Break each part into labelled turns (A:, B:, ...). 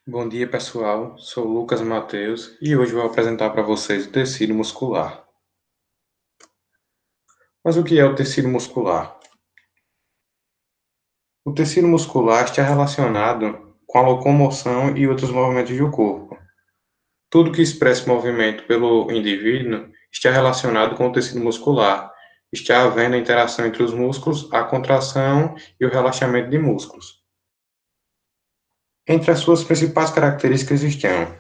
A: Bom dia, pessoal. Sou Lucas Mateus e hoje vou apresentar para vocês o tecido muscular. Mas o que é o tecido muscular? O tecido muscular está relacionado com a locomoção e outros movimentos do corpo. Tudo que expressa movimento pelo indivíduo está relacionado com o tecido muscular. Está havendo a interação entre os músculos, a contração e o relaxamento de músculos. Entre as suas principais características estão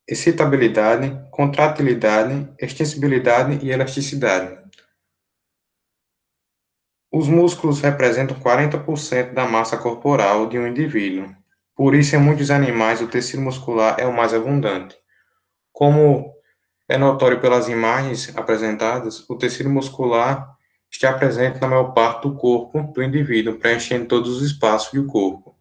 A: excitabilidade, contratilidade, extensibilidade e elasticidade. Os músculos representam 40% da massa corporal de um indivíduo. Por isso, em muitos animais, o tecido muscular é o mais abundante. Como é notório pelas imagens apresentadas, o tecido muscular está presente na maior parte do corpo do indivíduo, preenchendo todos os espaços do corpo.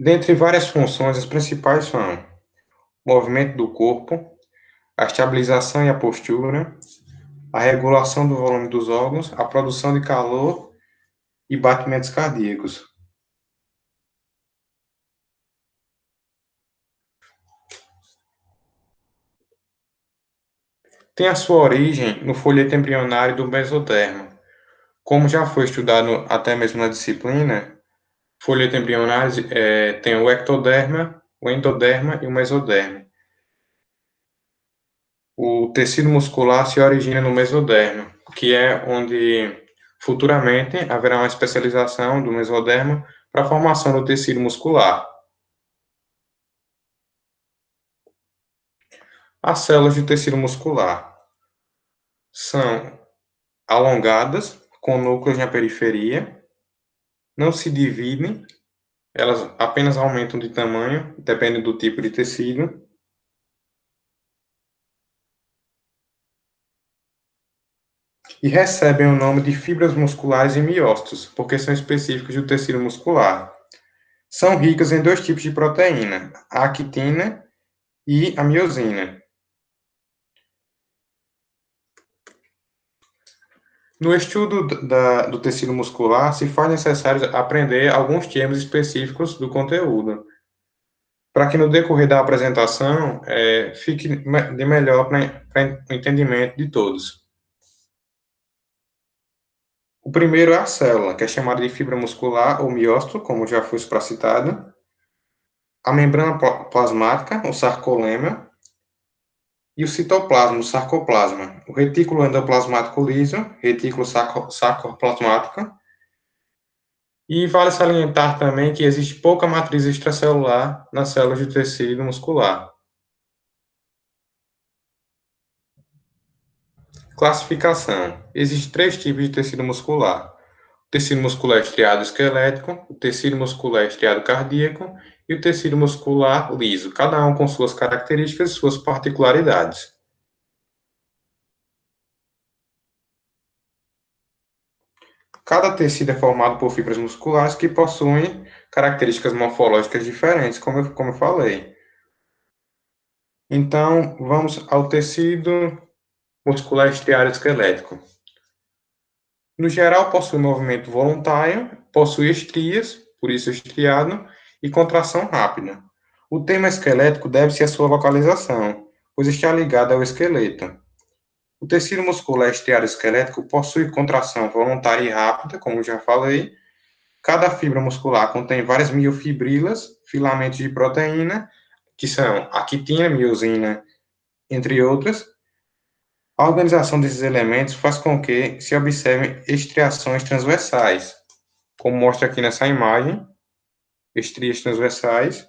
A: Dentre várias funções, as principais são o movimento do corpo, a estabilização e a postura, a regulação do volume dos órgãos, a produção de calor e batimentos cardíacos. Tem a sua origem no folheto embrionário do mesoderma. Como já foi estudado até mesmo na disciplina, folheto embrionário tem o ectoderma, o endoderma e o mesoderma. O tecido muscular se origina no mesoderma, que é onde futuramente haverá uma especialização do mesoderma para a formação do tecido muscular. As células do tecido muscular são alongadas, com núcleos na periferia, não se dividem, elas apenas aumentam de tamanho, depende do tipo de tecido. E recebem o nome de fibras musculares e miócitos, porque são específicos do tecido muscular. São ricas em dois tipos de proteína, a actina e a miosina. No estudo do tecido muscular, se faz necessário aprender alguns termos específicos do conteúdo, para que no decorrer da apresentação fique de melhor para o entendimento de todos. O primeiro é a célula, que é chamada de fibra muscular ou miócito, como já foi citado. A membrana plasmática, o sarcolema, e o citoplasma, o sarcoplasma. O retículo endoplasmático liso, retículo sarcoplasmático. E vale salientar também que existe pouca matriz extracelular nas células de tecido muscular. Classificação. Existem três tipos de tecido muscular: o tecido muscular estriado esquelético, o tecido muscular estriado cardíaco e o tecido muscular liso, cada um com suas características e suas particularidades. Cada tecido é formado por fibras musculares que possuem características morfológicas diferentes, como eu falei. Então, vamos ao tecido muscular estriado esquelético. No geral, possui movimento voluntário, possui estrias, por isso estriado, e contração rápida. O termo esquelético deve-se à sua localização, pois está ligado ao esqueleto. O tecido muscular estriado esquelético possui contração voluntária e rápida, como já falei. Cada fibra muscular contém várias miofibrilas, filamentos de proteína, que são a quitina, miosina, entre outras. A organização desses elementos faz com que se observem estriações transversais, como mostra aqui nessa imagem, estrias transversais,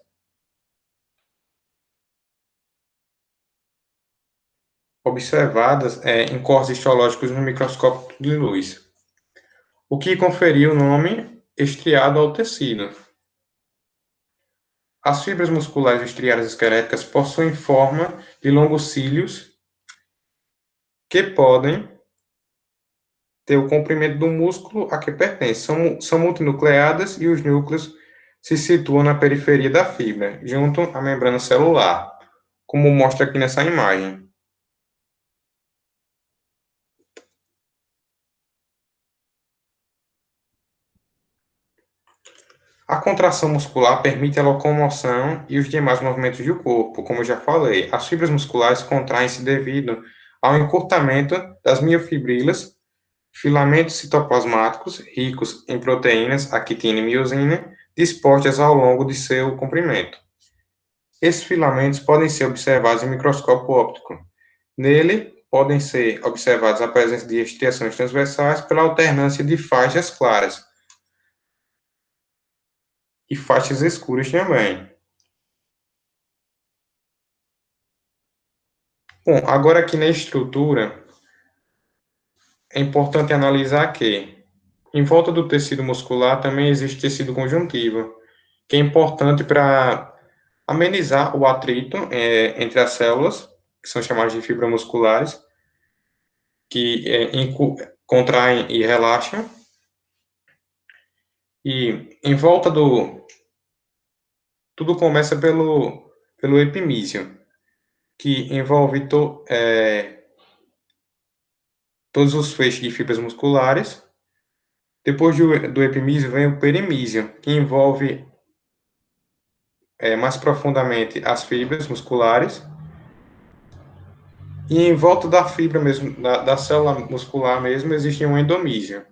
A: observadas em cortes histológicos no microscópio de luz, o que conferiu o nome estriado ao tecido. As fibras musculares estriadas esqueléticas possuem forma de longos cílios que podem ter o comprimento do músculo a que pertence. São multinucleadas e os núcleos se situam na periferia da fibra, junto à membrana celular, como mostra aqui nessa imagem. A contração muscular permite a locomoção e os demais movimentos do corpo, como eu já falei. As fibras musculares contraem-se devido ao encurtamento das miofibrilas, filamentos citoplasmáticos ricos em proteínas, actina e miosina, dispostas ao longo de seu comprimento. Esses filamentos podem ser observados em microscópio óptico. Nele, podem ser observados a presença de estriações transversais pela alternância de faixas claras e faixas escuras também. Bom, agora aqui na estrutura, é importante analisar que, em volta do tecido muscular, também existe tecido conjuntivo, que é importante para amenizar o atrito entre as células, que são chamadas de fibras musculares, que contraem e relaxam. E em volta do. Tudo começa pelo epimísio, que envolve todos os feixes de fibras musculares. Depois do epimísio vem o perimísio, que envolve mais profundamente as fibras musculares. E em volta da fibra mesmo, da célula muscular mesmo, existe um endomísio.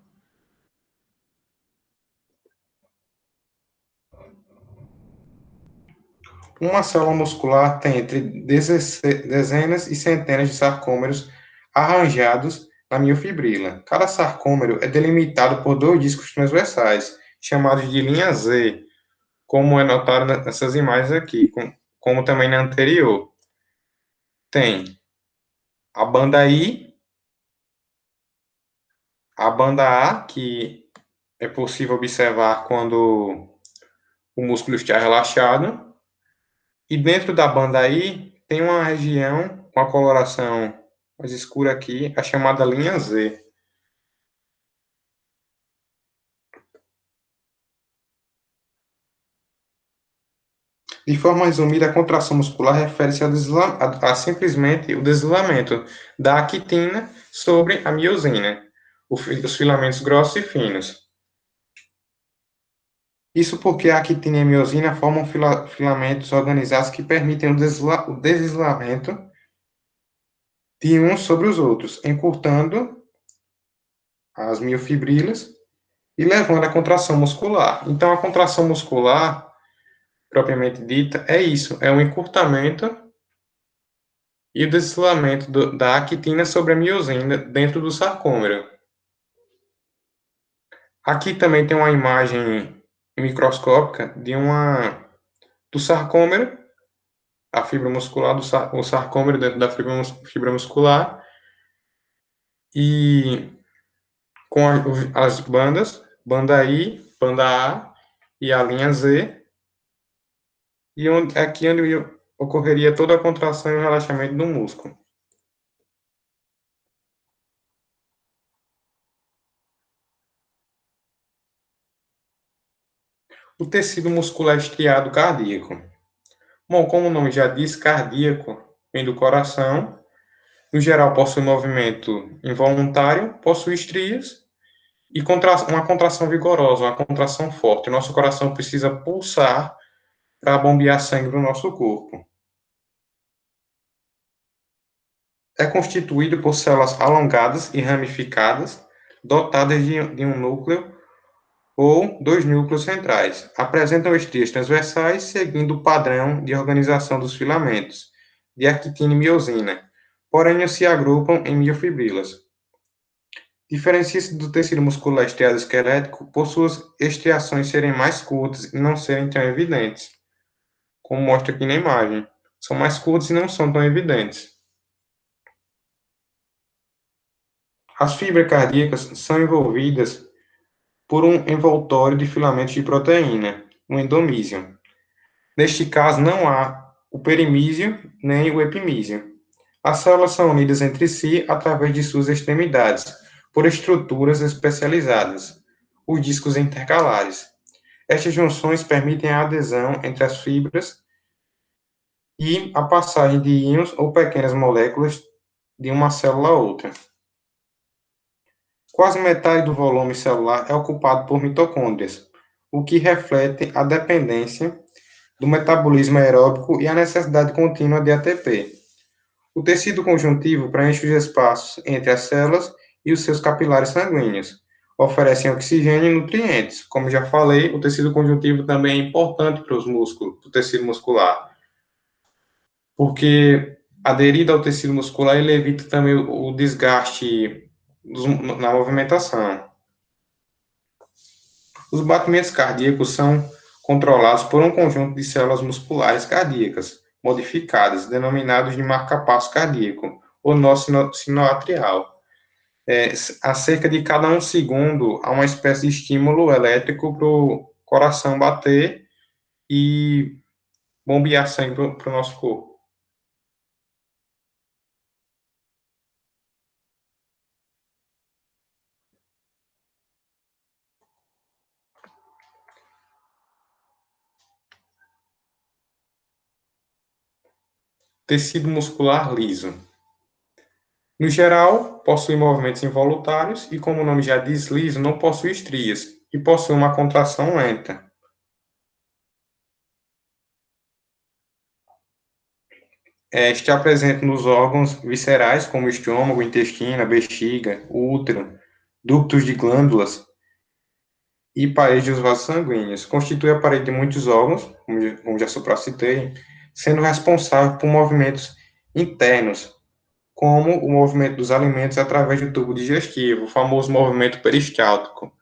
A: Uma célula muscular tem entre dezenas e centenas de sarcômeros arranjados na miofibrila. Cada sarcômero é delimitado por dois discos transversais, chamados de linha Z, como é notado nessas imagens aqui, como também na anterior. Tem a banda I, a banda A, que é possível observar quando o músculo está relaxado, e dentro da banda I tem uma região com a coloração mais escura aqui, a chamada linha Z. De forma resumida, a contração muscular refere-se a simplesmente o deslizamento da actina sobre a miosina, os filamentos grossos e finos. Isso porque a actina e a miosina formam filamentos organizados que permitem o deslizamento de uns sobre os outros, encurtando as miofibrilas e levando à contração muscular. Então, a contração muscular, propriamente dita, é isso, é um encurtamento e o deslizamento da actina sobre a miosina dentro do sarcômero. Aqui também tem uma imagem microscópica do sarcômero, a fibra muscular, o sarcômero dentro da fibra muscular, e com as bandas, banda I, banda A e a linha Z, e aqui onde ocorreria toda a contração e o relaxamento do músculo. O tecido muscular estriado cardíaco. Bom, como o nome já diz, cardíaco vem do coração. No geral, possui movimento involuntário, possui estrias e uma contração vigorosa, uma contração forte. O nosso coração precisa pulsar para bombear sangue no nosso corpo. É constituído por células alongadas e ramificadas, dotadas de um núcleo ou dois núcleos centrais. Apresentam estrias transversais, seguindo o padrão de organização dos filamentos, de actina e miosina, porém não se agrupam em miofibrilas. Diferencia-se do tecido muscular estriado esquelético por suas estriações serem mais curtas e não serem tão evidentes, como mostra aqui na imagem. São mais curtas e não são tão evidentes. As fibras cardíacas são envolvidas por um envoltório de filamentos de proteína, o endomísio. Neste caso, não há o perimísio nem o epimísio. As células são unidas entre si através de suas extremidades, por estruturas especializadas, os discos intercalares. Estas junções permitem a adesão entre as fibras e a passagem de íons ou pequenas moléculas de uma célula a outra. Quase metade do volume celular é ocupado por mitocôndrias. o que reflete a dependência do metabolismo aeróbico e a necessidade contínua de ATP. O tecido conjuntivo preenche os espaços entre as células e os seus capilares sanguíneos. Oferecem oxigênio e nutrientes. Como já falei, o tecido conjuntivo também é importante para os músculos, para o tecido muscular, porque aderido ao tecido muscular, ele evita também o desgaste na movimentação. Os batimentos cardíacos são controlados por um conjunto de células musculares cardíacas modificadas, denominados de marca-passo cardíaco, ou nó sinoatrial. A cerca de cada um segundo, há uma espécie de estímulo elétrico para o coração bater e bombear sangue para o nosso corpo. Tecido muscular liso. No geral, possui movimentos involuntários e, como o nome já diz, liso não possui estrias e possui uma contração lenta. Está presente nos órgãos viscerais, como o estômago, o intestino, a bexiga, o útero, ductos de glândulas e parede dos vasos sanguíneos. Constitui a parede de muitos órgãos, como já supracitei, sendo responsável por movimentos internos, como o movimento dos alimentos através do tubo digestivo, o famoso movimento peristáltico.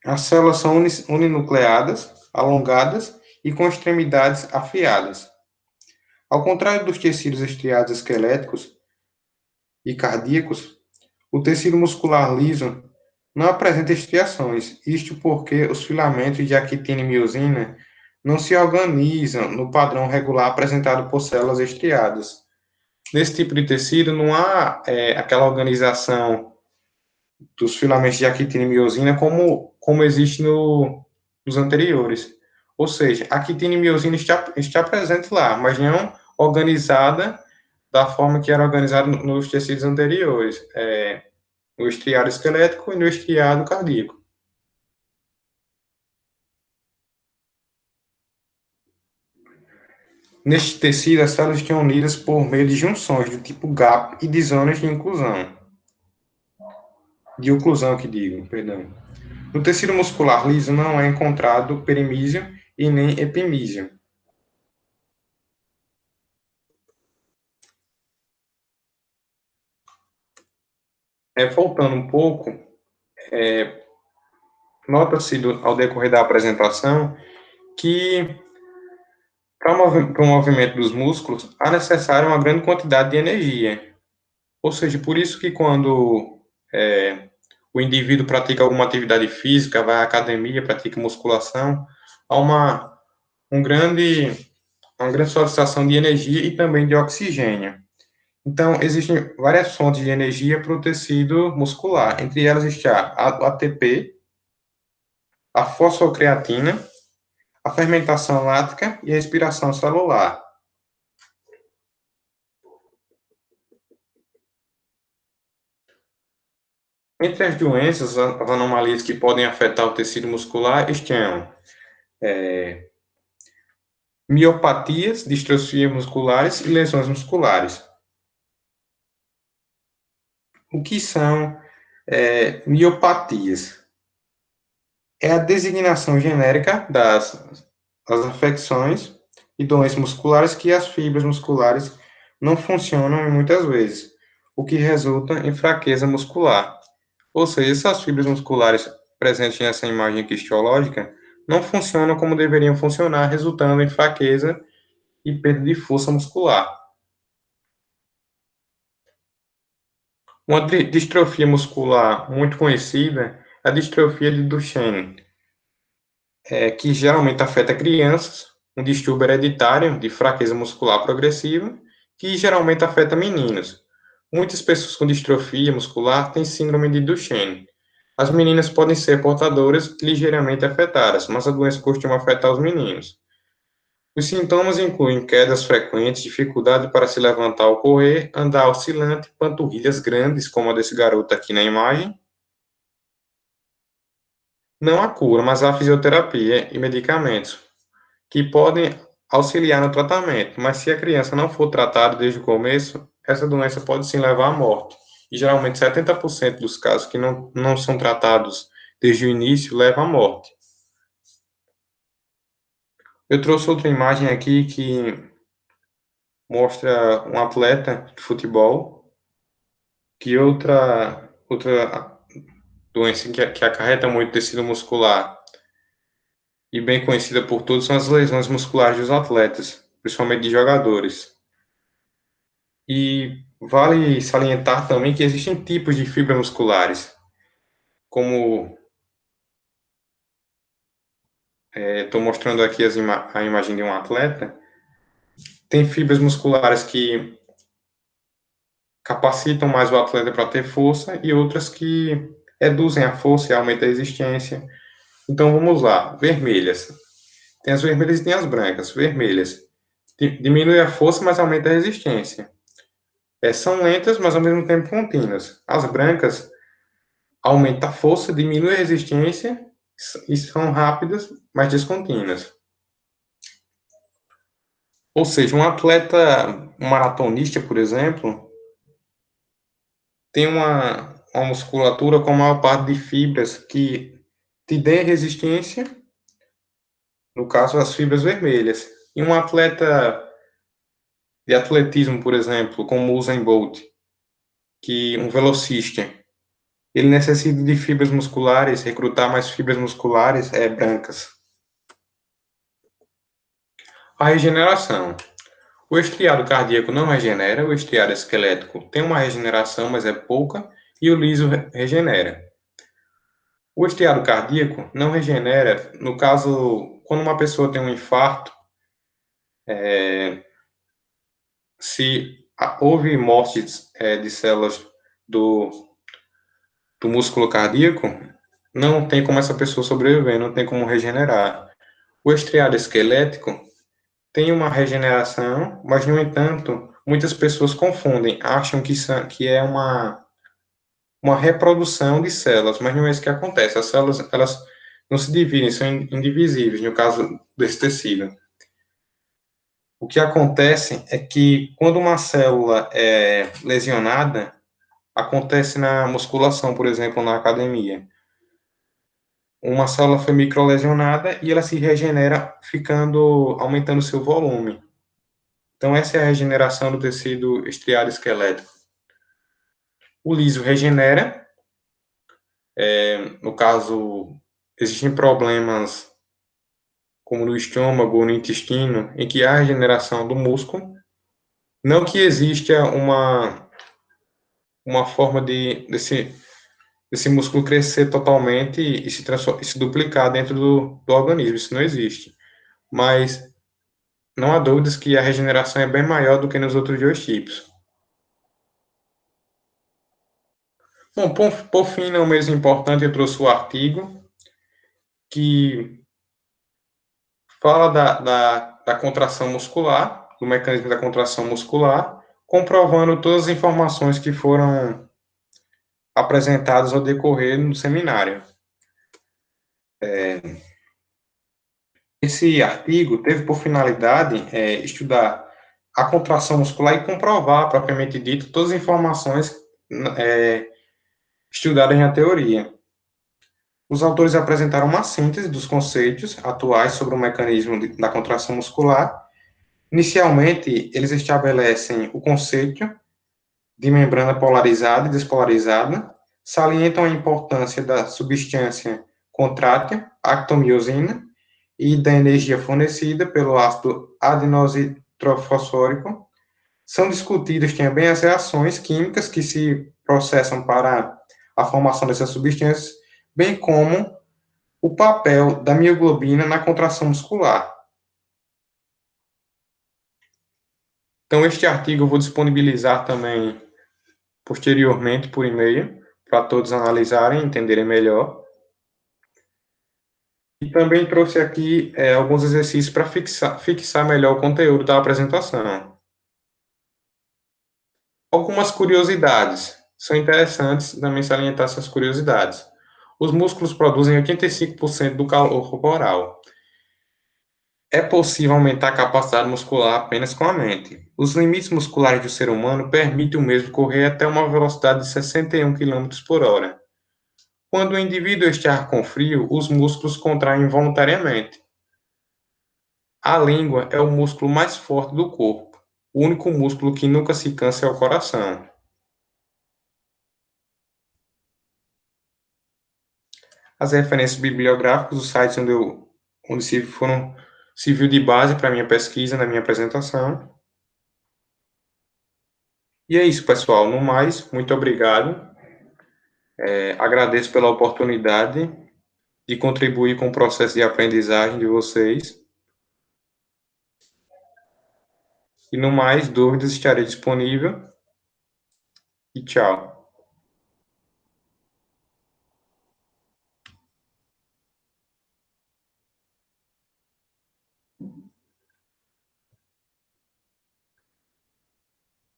A: As células são uninucleadas, alongadas e com extremidades afiadas. Ao contrário dos tecidos estriados esqueléticos e cardíacos, o tecido muscular liso não apresenta estriações, isto porque os filamentos de actina e miosina não se organizam no padrão regular apresentado por células estriadas. Nesse tipo de tecido não há aquela organização dos filamentos de actina e miosina como existe nos anteriores. Ou seja, a actina e miosina está presente lá, mas não organizada da forma que era organizada nos tecidos anteriores, no estriado esquelético e no estriado cardíaco. Neste tecido, as células estão unidas por meio de junções do tipo gap e de zonas de oclusão que digo, perdão. No tecido muscular liso não é encontrado perimísio e nem epimísio. Voltando um pouco, nota-se ao decorrer da apresentação que para o movimento dos músculos há necessário uma grande quantidade de energia. Ou seja, por isso que quando o indivíduo pratica alguma atividade física, vai à academia, pratica musculação, há uma grande solicitação de energia e também de oxigênio. Então, existem várias fontes de energia para o tecido muscular. Entre elas está a ATP, a fosfocreatina, a fermentação lática e a respiração celular. Entre as doenças, as anomalias que podem afetar o tecido muscular estão miopatias, distrofias musculares e lesões musculares. O que são miopatias? É a designação genérica das afecções e doenças musculares que as fibras musculares não funcionam muitas vezes, o que resulta em fraqueza muscular. Ou seja, essas fibras musculares presentes nessa imagem aqui histológica não funcionam como deveriam funcionar, resultando em fraqueza e perda de força muscular. Uma distrofia muscular muito conhecida é a distrofia de Duchenne, que geralmente afeta crianças, um distúrbio hereditário de fraqueza muscular progressiva, que geralmente afeta meninos. Muitas pessoas com distrofia muscular têm síndrome de Duchenne. As meninas podem ser portadoras ligeiramente afetadas, mas a doença costuma afetar os meninos. Os sintomas incluem quedas frequentes, dificuldade para se levantar ou correr, andar oscilante, panturrilhas grandes, como a desse garoto aqui na imagem, Não há cura, mas há fisioterapia e medicamentos que podem auxiliar no tratamento, mas se a criança não for tratada desde o começo, essa doença pode sim levar à morte. E geralmente 70% dos casos que não são tratados desde o início levam à morte. Eu trouxe outra imagem aqui que mostra um atleta de futebol, que outra doença que acarreta muito tecido muscular e bem conhecida por todos são as lesões musculares dos atletas, principalmente de jogadores. E vale salientar também que existem tipos de fibras musculares, como estou mostrando aqui a imagem de um atleta, tem fibras musculares que capacitam mais o atleta para ter força e outras que reduzem a força e aumentam a resistência. Então vamos lá, vermelhas. Tem as vermelhas e tem as brancas. Vermelhas diminui a força, mas aumenta a resistência. São lentas, mas ao mesmo tempo contínuas. As brancas aumenta a força, diminui a resistência e são rápidas, mas descontínuas. Ou seja, um maratonista, por exemplo, tem uma musculatura com a maior parte de fibras que te dê resistência, no caso, as fibras vermelhas. E um atleta de atletismo, por exemplo, como o Usain Bolt, que um velocista, ele necessita de fibras musculares, recrutar mais fibras musculares brancas. A regeneração. O estriado cardíaco não regenera, o estriado esquelético tem uma regeneração, mas é pouca, e o liso regenera. O estriado cardíaco não regenera, no caso, quando uma pessoa tem um infarto, se houve morte de células do, do músculo cardíaco, não tem como essa pessoa sobreviver, não tem como regenerar. O estriado esquelético tem uma regeneração, mas, no entanto, muitas pessoas confundem, acham que é uma reprodução de células, mas não é isso que acontece. As células, elas não se dividem, são indivisíveis, no caso desse tecido. O que acontece é que quando uma célula é lesionada, acontece na musculação, por exemplo, na academia. Uma célula foi microlesionada e ela se regenera aumentando seu volume. Então, essa é a regeneração do tecido estriado esquelético. O liso regenera, no caso, existem problemas como no estômago ou no intestino, em que há regeneração do músculo. Não que exista uma forma desse músculo crescer totalmente e se duplicar dentro do organismo, isso não existe. Mas não há dúvidas que a regeneração é bem maior do que nos outros dois tipos. Bom, por fim, não menos importante, eu trouxe o artigo que fala da contração muscular, do mecanismo da contração muscular, comprovando todas as informações que foram apresentadas ao decorrer no seminário. Esse artigo teve por finalidade estudar a contração muscular e comprovar, propriamente dito, todas as informações estudadas na teoria. Os autores apresentaram uma síntese dos conceitos atuais sobre o mecanismo da contração muscular. Inicialmente, eles estabelecem o conceito de membrana polarizada e despolarizada, salientam a importância da substância contrátil, actomiosina, e da energia fornecida pelo ácido adenositrofosfórico. São discutidas também as reações químicas que se processam para a formação dessas substâncias, bem como o papel da mioglobina na contração muscular. Então, este artigo eu vou disponibilizar também posteriormente por e-mail, para todos analisarem e entenderem melhor. E também trouxe aqui alguns exercícios para fixar melhor o conteúdo da apresentação. Algumas curiosidades. São interessantes também salientar essas curiosidades. Os músculos produzem 85% do calor corporal. É possível aumentar a capacidade muscular apenas com a mente. Os limites musculares do ser humano permitem o mesmo correr até uma velocidade de 61 km por hora. Quando o indivíduo está com frio, os músculos contraem involuntariamente. A língua é o músculo mais forte do corpo. O único músculo que nunca se cansa é o coração. As referências bibliográficas, os sites onde serviu de base para minha pesquisa, na minha apresentação. E é isso, pessoal. No mais, muito obrigado. Agradeço pela oportunidade de contribuir com o processo de aprendizagem de vocês. E no mais, dúvidas estarei disponível. E tchau.